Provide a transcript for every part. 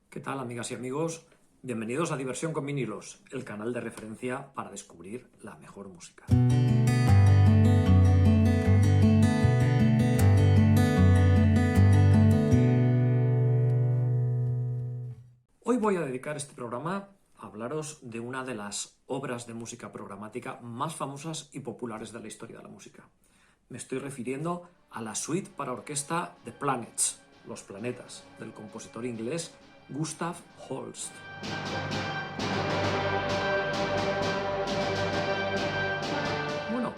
¿Qué tal, amigas y amigos? Bienvenidos a Diversión con Vinilos, el canal de referencia para descubrir la mejor música. Hoy voy a dedicar este programa a hablaros de una de las obras de música programática más famosas y populares de la historia de la música. Me estoy refiriendo a la suite para orquesta The Planets, Los Planetas, del compositor inglés Gustav Holst. Bueno,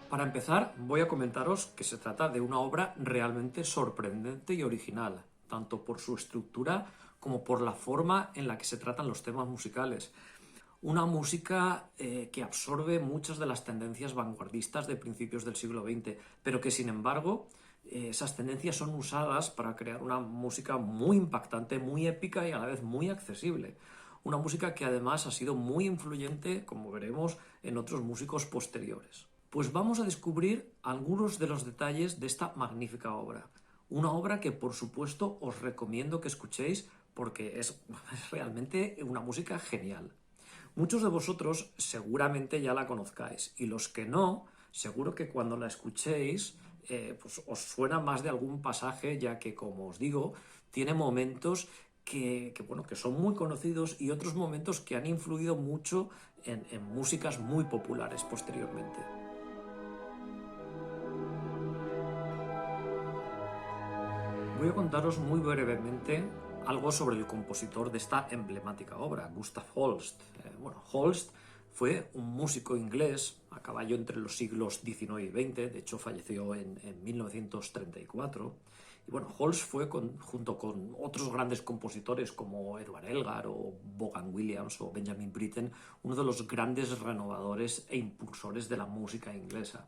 para empezar voy a comentaros que se trata de una obra realmente sorprendente y original, tanto por su estructura como por la forma en la que se tratan los temas musicales. Una música que absorbe muchas de las tendencias vanguardistas de principios del siglo XX, pero que sin embargo esas tendencias son usadas para crear una música muy impactante, muy épica y a la vez muy accesible. Una música que además ha sido muy influyente, como veremos, en otros músicos posteriores. Pues vamos a descubrir algunos de los detalles de esta magnífica obra. Una obra que por supuesto os recomiendo que escuchéis porque es realmente una música genial. Muchos de vosotros seguramente ya la conozcáis y los que no, seguro que cuando la escuchéis pues os suena más de algún pasaje, ya que, como os digo, tiene momentos que son muy conocidos y otros momentos que han influido mucho en músicas muy populares posteriormente. Voy a contaros muy brevemente algo sobre el compositor de esta emblemática obra, Gustav Holst. Holst fue un músico inglés a caballo entre los siglos XIX y XX, de hecho falleció en 1934. Y bueno, Holst fue, junto con otros grandes compositores como Edward Elgar o Vaughan Williams o Benjamin Britten, uno de los grandes renovadores e impulsores de la música inglesa,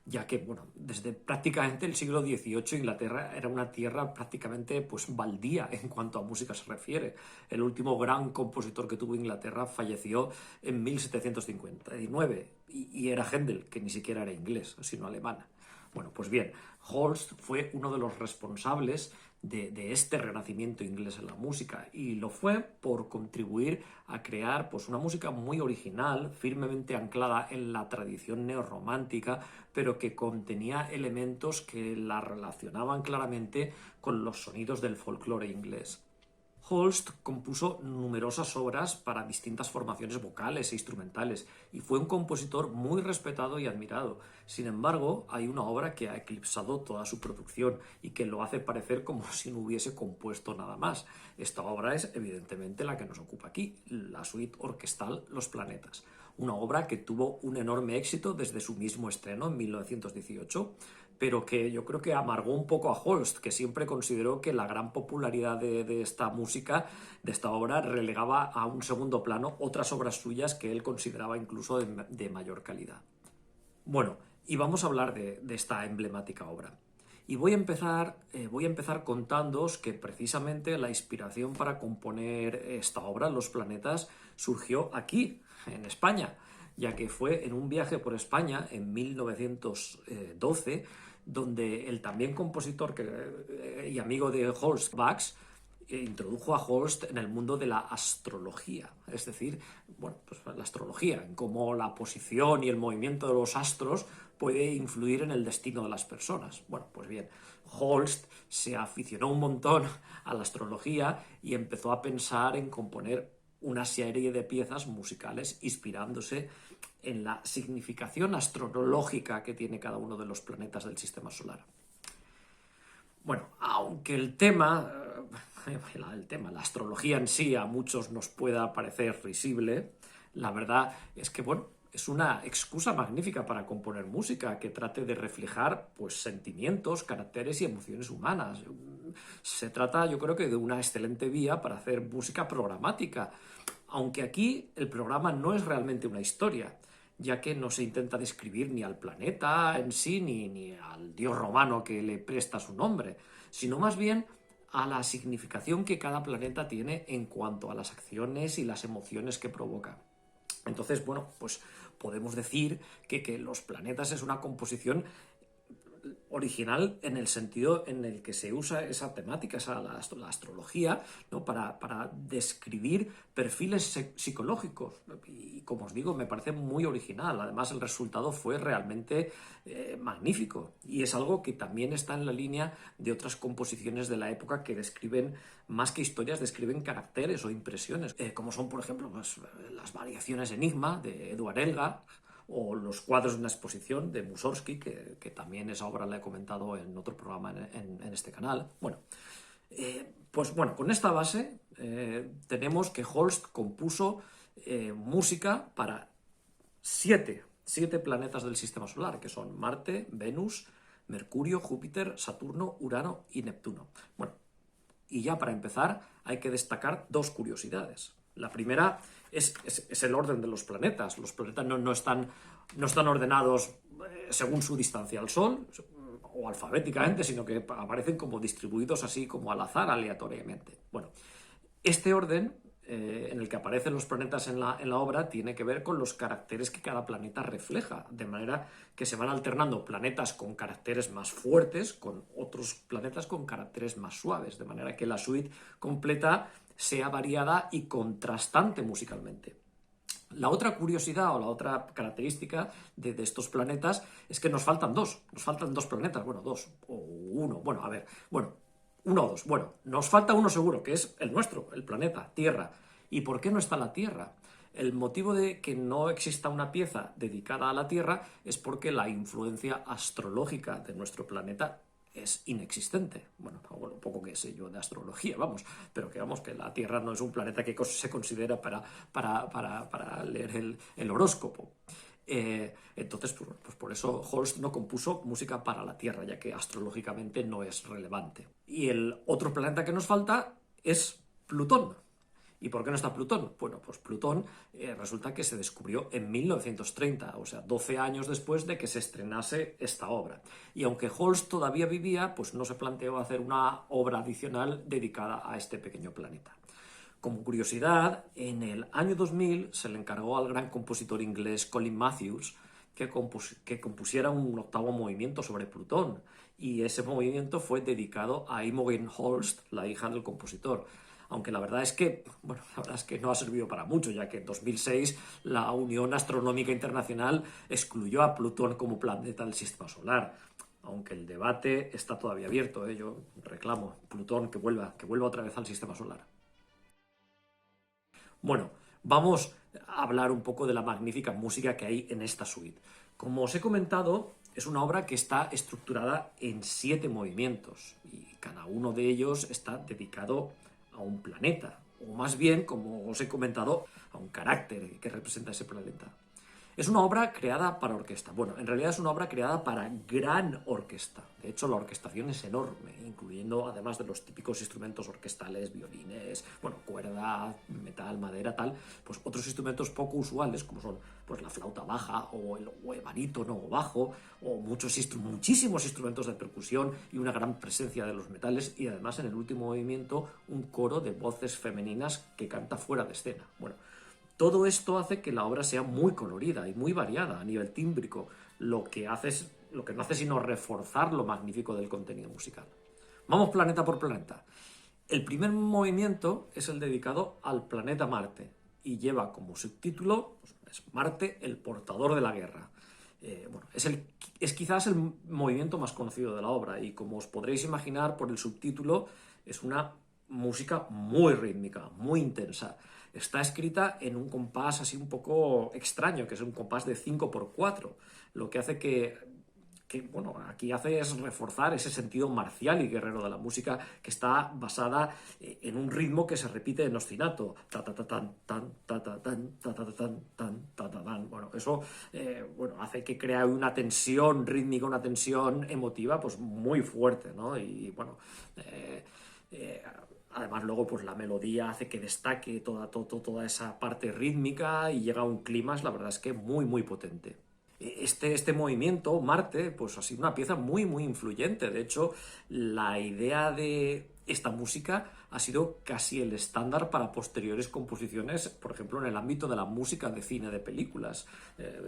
ya que, desde prácticamente el siglo XVIII Inglaterra era una tierra prácticamente baldía en cuanto a música se refiere. El último gran compositor que tuvo Inglaterra falleció en 1759 y era Händel, que ni siquiera era inglés, sino alemán. Bueno, pues bien, Holst fue uno de los responsables de este renacimiento inglés en la música y lo fue por contribuir a crear una música muy original, firmemente anclada en la tradición neorromántica, pero que contenía elementos que la relacionaban claramente con los sonidos del folclore inglés. Holst compuso numerosas obras para distintas formaciones vocales e instrumentales y fue un compositor muy respetado y admirado. Sin embargo, hay una obra que ha eclipsado toda su producción y que lo hace parecer como si no hubiese compuesto nada más. Esta obra es evidentemente la que nos ocupa aquí, la suite orquestal Los Planetas. Una obra que tuvo un enorme éxito desde su mismo estreno en 1918, pero que yo creo que amargó un poco a Holst, que siempre consideró que la gran popularidad de esta música, de esta obra, relegaba a un segundo plano otras obras suyas que él consideraba incluso de mayor calidad. Bueno, y vamos a hablar de esta emblemática obra. Y voy a empezar contándoos que precisamente la inspiración para componer esta obra, Los Planetas, surgió aquí, en España, ya que fue en un viaje por España en 1912, donde el también compositor y amigo de Holst, Bax, introdujo a Holst en el mundo de la astrología, es decir, la astrología, en cómo la posición y el movimiento de los astros puede influir en el destino de las personas. Bueno, pues bien, Holst se aficionó un montón a la astrología y empezó a pensar en componer una serie de piezas musicales inspirándose en la significación astrológica que tiene cada uno de los planetas del sistema solar. Bueno, aunque la astrología en sí a muchos nos pueda parecer risible, la verdad es que, es una excusa magnífica para componer música que trate de reflejar, sentimientos, caracteres y emociones humanas. Se trata, yo creo que de una excelente vía para hacer música programática, aunque aquí el programa no es realmente una historia, ya que no se intenta describir ni al planeta en sí, ni al dios romano que le presta su nombre, sino más bien a la significación que cada planeta tiene en cuanto a las acciones y las emociones que provoca. Entonces, podemos decir que Los Planetas es una composición original en el sentido en el que se usa esa temática, la astrología, ¿no? para describir perfiles psicológicos. Y como os digo, me parece muy original. Además, el resultado fue realmente magnífico. Y es algo que también está en la línea de otras composiciones de la época que describen, más que historias, describen caracteres o impresiones, como son, por ejemplo, pues, las variaciones Enigma de Edward Elgar, o los cuadros de una exposición de Mussorgsky, que también esa obra la he comentado en otro programa en este canal. Bueno, pues bueno, con esta base tenemos que Holst compuso música para siete planetas del Sistema Solar, que son Marte, Venus, Mercurio, Júpiter, Saturno, Urano y Neptuno. Bueno, y ya para empezar hay que destacar dos curiosidades. La primera es el orden de los planetas. Los planetas no están ordenados según su distancia al Sol o alfabéticamente, sino que aparecen como distribuidos así como al azar, aleatoriamente. Bueno, este orden en el que aparecen los planetas en la obra tiene que ver con los caracteres que cada planeta refleja, de manera que se van alternando planetas con caracteres más fuertes con otros planetas con caracteres más suaves, de manera que la suite completa sea variada y contrastante musicalmente. La otra curiosidad o la otra característica de estos planetas es que nos faltan dos planetas, bueno, dos o uno, bueno, a ver, bueno, uno o dos. Bueno, nos falta uno seguro, que es el nuestro, el planeta, Tierra. ¿Y por qué no está la Tierra? El motivo de que no exista una pieza dedicada a la Tierra es porque la influencia astrológica de nuestro planeta es inexistente. Bueno, un poco que sé yo de astrología, vamos, pero que vamos, que la Tierra no es un planeta que se considera para leer el horóscopo. Entonces, pues por eso Holst no compuso música para la Tierra, ya que astrológicamente no es relevante. Y el otro planeta que nos falta es Plutón. ¿Y por qué no está Plutón? Bueno, pues Plutón resulta que se descubrió en 1930, o sea, 12 años después de que se estrenase esta obra. Y aunque Holst todavía vivía, pues no se planteó hacer una obra adicional dedicada a este pequeño planeta. Como curiosidad, en el año 2000 se le encargó al gran compositor inglés Colin Matthews que compusiera un octavo movimiento sobre Plutón, y ese movimiento fue dedicado a Imogen Holst, la hija del compositor. Aunque la verdad es que no ha servido para mucho, ya que en 2006 la Unión Astronómica Internacional excluyó a Plutón como planeta del Sistema Solar. Aunque el debate está todavía abierto, yo reclamo Plutón que vuelva otra vez al Sistema Solar. Bueno, vamos a hablar un poco de la magnífica música que hay en esta suite. Como os he comentado, es una obra que está estructurada en 7 movimientos y cada uno de ellos está dedicado a un planeta, o más bien, como os he comentado, a un carácter que representa ese planeta. Es una obra creada para orquesta. Bueno, en realidad es una obra creada para gran orquesta. De hecho, la orquestación es enorme, incluyendo, además de los típicos instrumentos orquestales, violines, bueno, cuerda, metal, madera, tal, pues otros instrumentos poco usuales, como son pues la flauta baja, o el barítono o bajo, o muchísimos instrumentos de percusión y una gran presencia de los metales, y además en el último movimiento un coro de voces femeninas que canta fuera de escena. Bueno, todo esto hace que la obra sea muy colorida y muy variada a nivel tímbrico, lo que no hace sino reforzar lo magnífico del contenido musical. Vamos planeta por planeta. El primer movimiento es el dedicado al planeta Marte y lleva como subtítulo es Marte, el portador de la guerra. Bueno, es quizás el movimiento más conocido de la obra, y como os podréis imaginar por el subtítulo, es una música muy rítmica, muy intensa. Está escrita en un compás así un poco extraño, que es un compás de 5/4, lo que hace bueno, aquí hace es reforzar ese sentido marcial y guerrero de la música, que está basada en un ritmo que se repite en ostinato. Ta ta ta tan tan ta ta tan ta ta tan tan ta ta tan. Bueno, eso hace que crea una tensión rítmica, una tensión emotiva pues muy fuerte, ¿no? Y bueno, además luego pues la melodía hace que destaque toda esa parte rítmica y llega a un clímax, la verdad es que muy potente. Este movimiento, Marte, pues ha sido una pieza muy influyente. De hecho, la idea de esta música ha sido casi el estándar para posteriores composiciones, por ejemplo, en el ámbito de la música de cine de películas,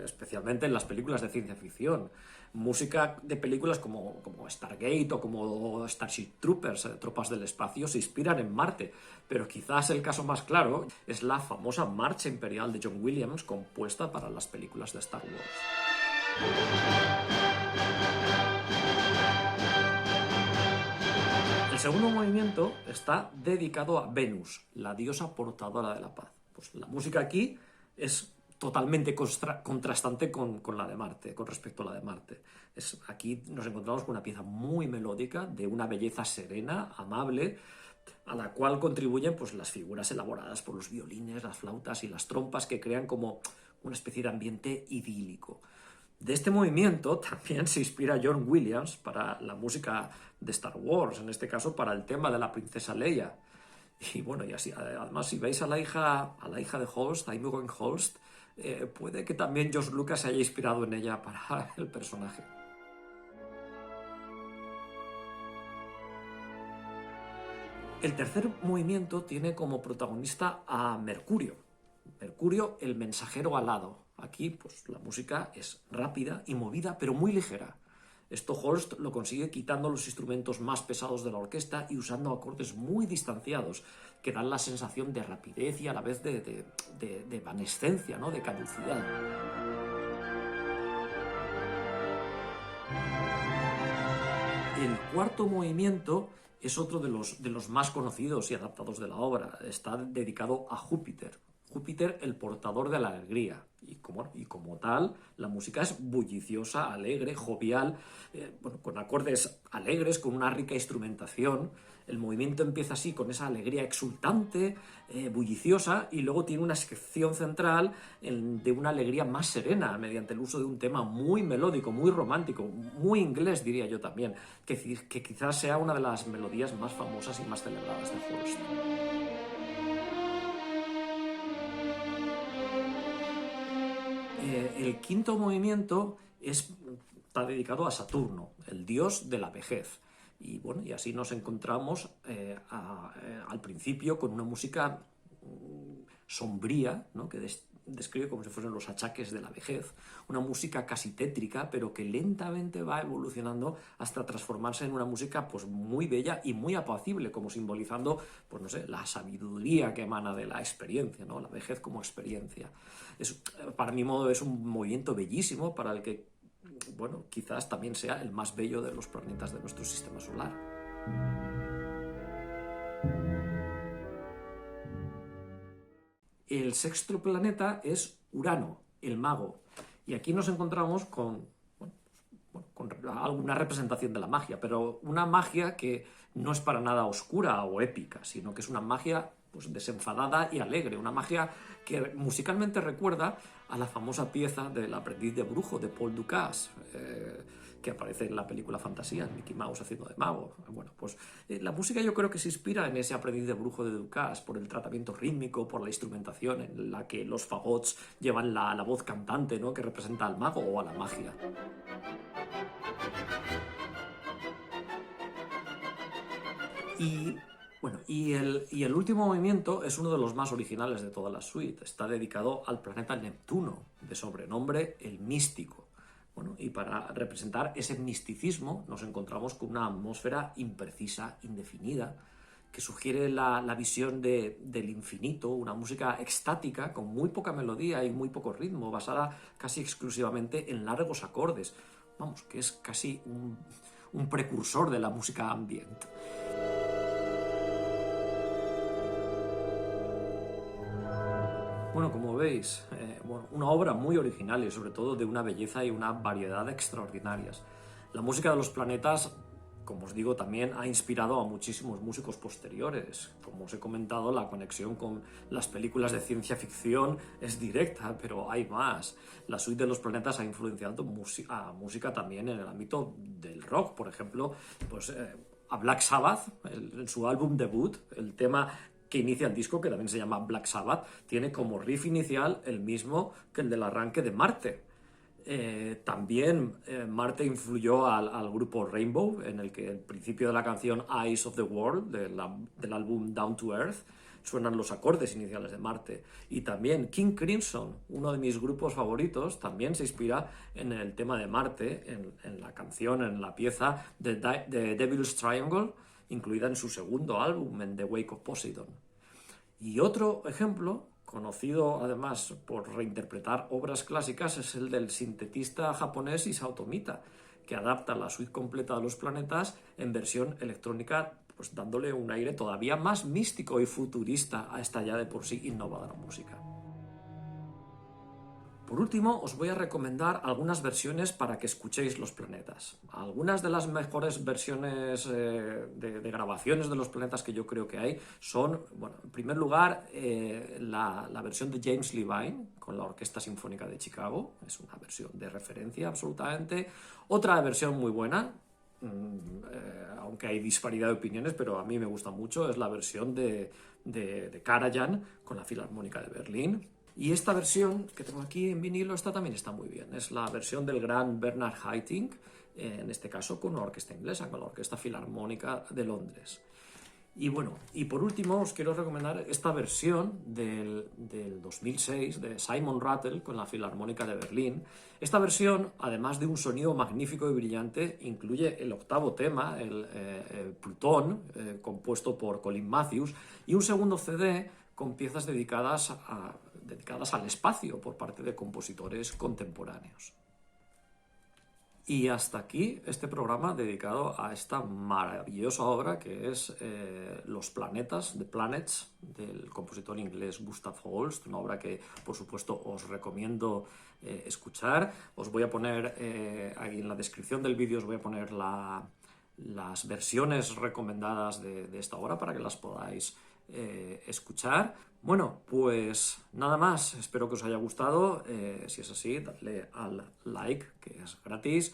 especialmente en las películas de ciencia ficción. Música de películas como Stargate o como Starship Troopers, Tropas del Espacio, se inspiran en Marte, pero quizás el caso más claro es la famosa Marcha Imperial de John Williams, compuesta para las películas de Star Wars. El segundo movimiento está dedicado a Venus, la diosa portadora de la paz. Pues la música aquí es totalmente contrastante con la de Marte, con respecto a la de Marte. Aquí nos encontramos con una pieza muy melódica, de una belleza serena, amable, a la cual contribuyen pues, las figuras elaboradas por los violines, las flautas y las trompas, que crean como una especie de ambiente idílico. De este movimiento también se inspira John Williams para la música de Star Wars, en este caso para el tema de la princesa Leia. Y bueno, y así, además, si veis a la hija de Holst, a Imogen Holst, puede que también George Lucas se haya inspirado en ella para el personaje. El tercer movimiento tiene como protagonista a Mercurio. Mercurio, el mensajero alado. Aquí, pues, la música es rápida y movida, pero muy ligera. Esto Holst lo consigue quitando los instrumentos más pesados de la orquesta y usando acordes muy distanciados, que dan la sensación de rapidez y a la vez de evanescencia, ¿no? De caducidad. El cuarto movimiento es otro de los más conocidos y adaptados de la obra. Está dedicado a Júpiter. Júpiter, el portador de la alegría. Y como tal, la música es bulliciosa, alegre, jovial, con acordes alegres, con una rica instrumentación. El movimiento empieza así, con esa alegría exultante, bulliciosa, y luego tiene una sección central de una alegría más serena, mediante el uso de un tema muy melódico, muy romántico, muy inglés, diría yo también, que quizás sea una de las melodías más famosas y más celebradas de Holst. El quinto movimiento está dedicado a Saturno, el dios de la vejez. Y bueno, y así nos encontramos al principio con una música sombría, ¿no? Que describe como si fuesen los achaques de la vejez, una música casi tétrica, pero que lentamente va evolucionando hasta transformarse en una música pues, muy bella y muy apacible, como simbolizando, pues no sé, la sabiduría que emana de la experiencia, ¿no? La vejez como experiencia. Para mi modo es un movimiento bellísimo para el que, bueno, quizás también sea el más bello de los planetas de nuestro sistema solar. El sexto planeta es Urano, el mago. Y aquí nos encontramos con alguna representación de la magia, pero una magia que no es para nada oscura o épica, sino que es una magia pues, desenfadada y alegre, una magia que musicalmente recuerda a la famosa pieza del aprendiz de brujo de Paul Dukas, que aparece en la película Fantasía, Mickey Mouse haciendo de mago. Bueno, pues la música yo creo que se inspira en ese aprendiz de brujo de Dukas, por el tratamiento rítmico, por la instrumentación en la que los fagots llevan la voz cantante, ¿no? Que representa al mago o a la magia. Y el último movimiento es uno de los más originales de toda la suite. Está dedicado al planeta Neptuno, de sobrenombre el Místico. Bueno, y para representar ese misticismo nos encontramos con una atmósfera imprecisa, indefinida, que sugiere la visión del infinito, una música extática con muy poca melodía y muy poco ritmo, basada casi exclusivamente en largos acordes. Vamos, que es casi un precursor de la música ambient. Bueno, como veis, una obra muy original y sobre todo de una belleza y una variedad extraordinarias. La música de los planetas, como os digo, también ha inspirado a muchísimos músicos posteriores. Como os he comentado, la conexión con las películas de ciencia ficción es directa, pero hay más. La suite de los planetas ha influenciado a música también en el ámbito del rock, por ejemplo, pues, a Black Sabbath, en su álbum debut, el tema que inicia el disco, que también se llama Black Sabbath, tiene como riff inicial el mismo que el del arranque de Marte. También Marte influyó al grupo Rainbow, en el que el principio de la canción Eyes of the World, del álbum Down to Earth, suenan los acordes iniciales de Marte. Y también King Crimson, uno de mis grupos favoritos, también se inspira en el tema de Marte, en la canción, en la pieza de Devil's Triangle, incluida en su segundo álbum, en The Wake of Poseidon. Y otro ejemplo, conocido además por reinterpretar obras clásicas, es el del sintetista japonés Isao Tomita, que adapta la suite completa de los planetas en versión electrónica, pues dándole un aire todavía más místico y futurista a esta ya de por sí innovadora música. Por último, os voy a recomendar algunas versiones para que escuchéis los planetas. Algunas de las mejores versiones de grabaciones de los planetas que yo creo que hay son, bueno, en primer lugar, la versión de James Levine con la Orquesta Sinfónica de Chicago. Es una versión de referencia absolutamente. Otra versión muy buena, aunque hay disparidad de opiniones, pero a mí me gusta mucho, es la versión de Karajan con la Filarmónica de Berlín. Y esta versión que tengo aquí en vinilo, esta también está muy bien. Es la versión del gran Bernard Haitink, en este caso con una orquesta inglesa, con la Orquesta Filarmónica de Londres. Y bueno, y por último os quiero recomendar esta versión del 2006 de Simon Rattle con la Filarmónica de Berlín. Esta versión, además de un sonido magnífico y brillante, incluye el octavo tema, el Plutón, compuesto por Colin Matthews, y un segundo CD con piezas dedicadas al espacio por parte de compositores contemporáneos. Y hasta aquí este programa dedicado a esta maravillosa obra que es Los planetas, The Planets, del compositor inglés Gustav Holst, una obra que por supuesto os recomiendo escuchar. Os voy a poner ahí en la descripción del vídeo, os voy a poner las versiones recomendadas de esta obra para que las podáis escuchar. Bueno, pues nada más, espero que os haya gustado. Si es así, dadle al like, que es gratis,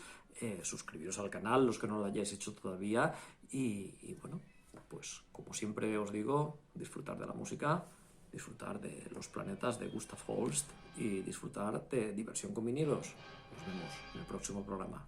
suscribiros al canal, los que no lo hayáis hecho todavía, y bueno, pues como siempre os digo, disfrutar de la música, disfrutar de los planetas de Gustav Holst y disfrutar de diversión con vinilos. Nos vemos en el próximo programa.